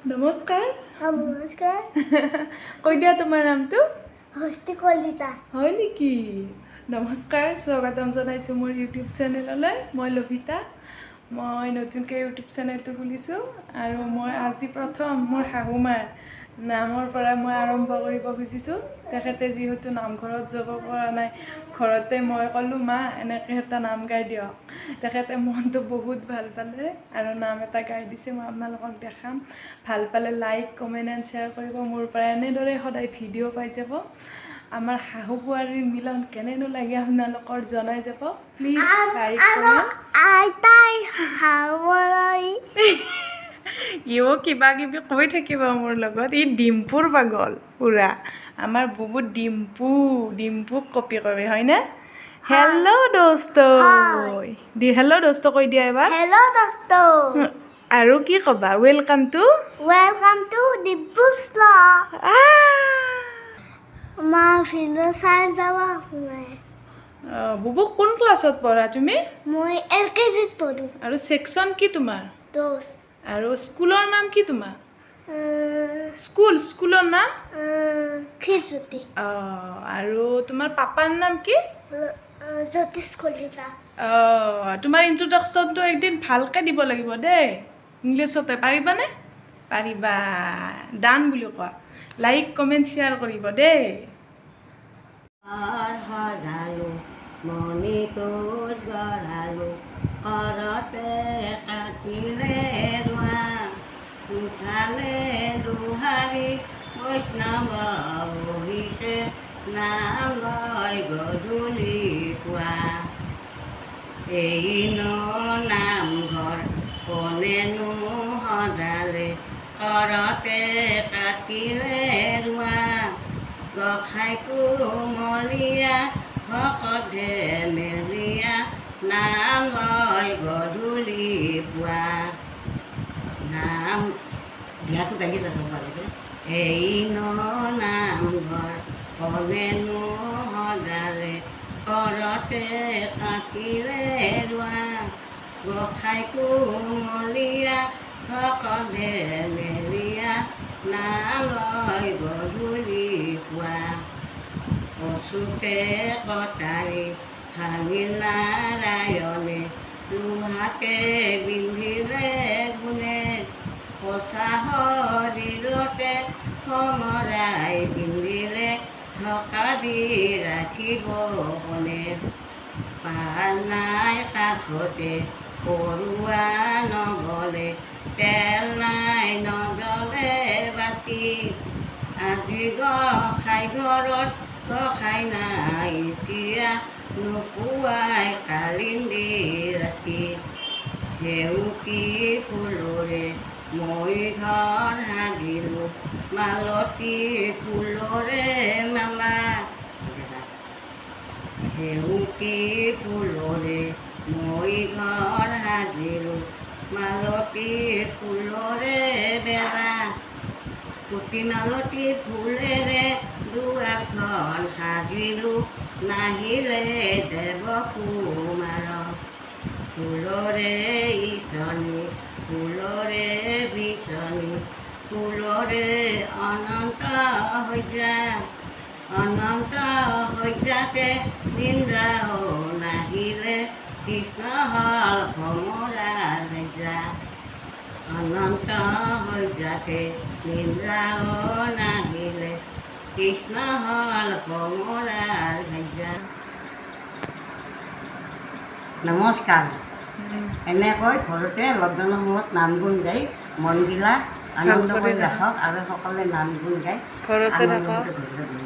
নমস্কাৰ নমস্কাৰ কৈ দিয়া তোমাৰ নামটো হস্তি কলিতা হয় নেকি নমস্কাৰ স্বাগতম জনাইছোঁ মোৰ ইউটিউব চেনেললৈ মই লভিতা মই নতুনকৈ ইউটিউব চেনেলটো খুলিছোঁ আৰু মই আজি প্ৰথম মোৰ শাহুমাৰ নামৰ পৰা মই আৰম্ভ কৰিব খুজিছোঁ তেখেতে যিহেতু নামঘৰত যাব পৰা নাই ঘৰতে মই ক'লোঁ মা এনেকৈ এটা নাম গাই দিয়ক তেখেতে মনটো বহুত ভাল পালে আৰু নাম এটা গাই দিছে মই আপোনালোকক দেখাম ভাল পালে লাইক কমেণ্ট এণ্ড শ্বেয়াৰ কৰিব মোৰ পৰা এনেদৰে সদায় ভিডিঅ' পাই যাব আমাৰ শাহু বোৱাৰীৰ মিলন কেনেনো লাগে আপোনালোকৰ জনাই যাব প্লিজ লাইক কমেণ্ট আইতাই হাৱৈ ইও কিবা কিবি কৈ থাকিব মোৰ লগত ই ডিম্পুৰ পাগল পুৰা আমাৰ বহুত ডিম্পুক কপি কৰে হয়নে হেল্ল' দোস্ত হেল্ল' দোস্ত কৈ দিয়া এবাৰ হেল্ল' দোস্ত আৰু কি ক'বা ৱেলকাম টু ডিম্পুছ মা ভিডিঅ' চাই যাবা বুবুক কোন ক্লাছত পঢ়া তুমি মই LKGত পঢ়োঁ আৰু ছেকশ্যন কি তোমাৰ দোষ আৰু স্কুলৰ নাম কি তোমাৰ স্কুলৰ নাম খিৰজ্যোতি আৰু তোমাৰ পাপাৰ নাম কি জ্যোতিষ কলিতা তোমাৰ ইন্ট্ৰডাকশ্যনটো একদিন ভালকৈ দিব লাগিব দেই ইংলিছতে পাৰিবানে পাৰিবা ডান বুলি কোৱা লাইক কমেণ্ট শ্বেয়াৰ কৰিব দেই মণিকোট গঢ়ালো কৰতে কাটিলে ৰোৱা উঠালে দুহাৰী বৈষ্ণৱ বহিছে নাম লয় গধূলি পুৱা এইনো নামঘৰ কোনেনো সজালে কৰতে কাটিলে ৰোৱা গোসাঁই কোমলীয়া ভকতে মেলিয়া নাম লয় গধূলি পুৱা নাম বিয়াটো দাঙি যাব পাৰিব এইনো নামঘৰ কোনেনো সজালে কৰতে কাটিলে ৰোৱা গোসাঁই কোমলীয়া ভকতে মেলিয়া নাম লয় গধূলি পুৱা কচুতে কটাৰী ভাঙি নাৰায়ণে লোহাকে বিন্ধিলে গুণে কচা শৰীৰতে সমৰাই পিন্ধিলে ঢকা দি ৰাখিব কোনে পাৰ নাই কাষতে পৰুৱা নগলে তেল নাই নগলে বাতি আজি গোসাঁই ঘৰত গোসাঁই নাই এতিয়া নোপোৱাই কালিন্দি ৰাতি সেউকী ফুলৰে মই ঘৰ সাজিলোঁ মালতী ফুলৰে মালা সেউকী ফুলৰে মই ঘৰ সাজিলোঁ মালতী ফুলৰে বেৰা পুতি মালতী ফুলেৰে দুৱাৰখন সাজিলোঁ নাহিলে দেৱ কুমাৰ ফুলৰে ইছনি ফুলৰে বিচনি ফুলৰে অনন্ত হৈজাতে নিন্দাও নাহিলে কৃষ্ণ হল ভমৰা ৰাজা অনন্ত হৈজাতে নিন্দাও নাহিলে কৃষ্ণ হল ভমৰা ৰাজা নমস্কাৰ এনেকৈ ঘৰতে লকডাউনৰ সময়ত নাম গুণ গাই মনবিলাক আনন্দ কৰি ৰাখক আৰু সকলোৱে নাম গুণ গাই ঘৰতে আনন্দ থাকক কৰি